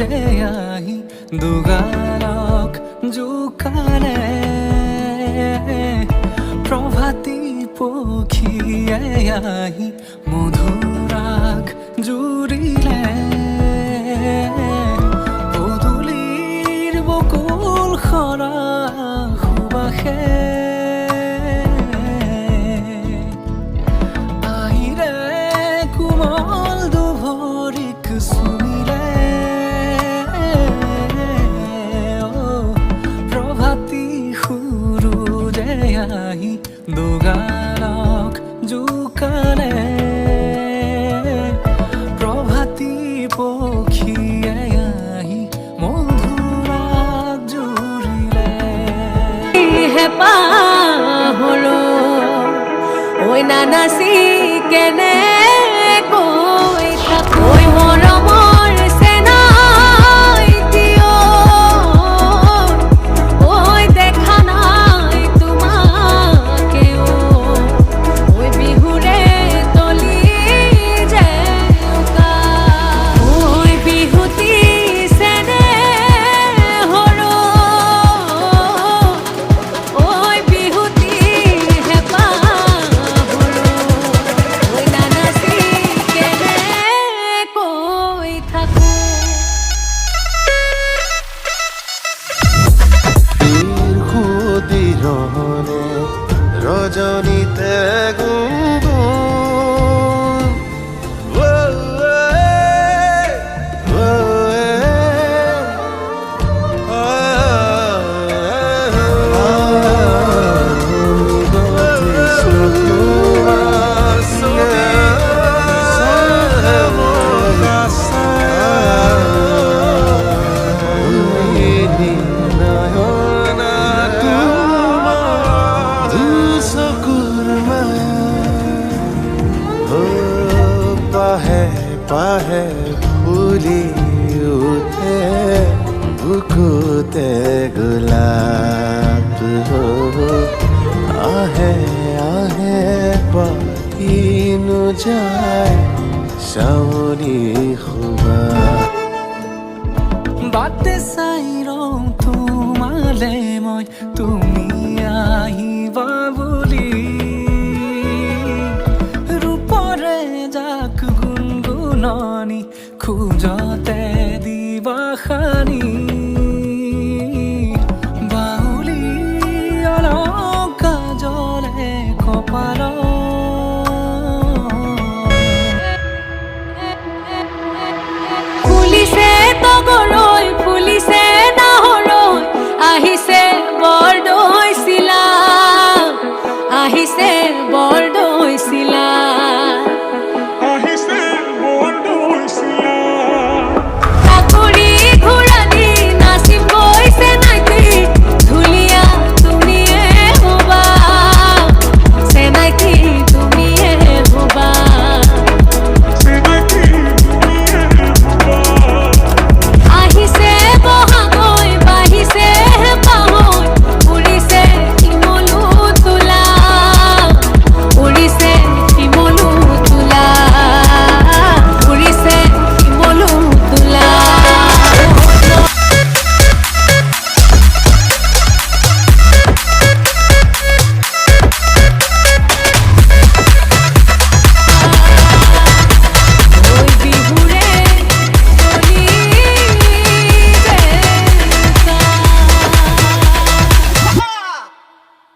আহি দুগালক জোকালে প্ৰভাতী পক্ষীয়ে আহি মধুৰাগ জুৰিলে পদূলিৰ বকুল সৰা সুবাসে আহিৰে কোমল দুভৰিক চুমিলে প্ৰভাতী সূৰুজে আহি দুগালক জোকালে প্ৰভাতী পক্ষীয়ে আহি মধুৰাগ জুৰিলে হলো ওই নানাচি কেনে কৈ থাকো ঐ মৰমৰ চেনাই দিও ঐ দেখা নাই তোমাকেও ঐ বিহুৰে তলি যে উকা ঐ বিহুতি চেনে হলো ঐ বিহুতি হেপা হলো ঐ নানাচি কেনে কৈ থাকো ক্ষুদিরনে রজনীতে গুনগুন পাহে ফুলি উঠে বুকুতে গোলাপ আহে আহে পাইনো যায় চাউনি খুবা বাটে চাই ৰওঁ তোমালে মই তুমি আহিবা বুলি ৰূপৰে জাক গুণগুণনি খোজতে দিবা খানি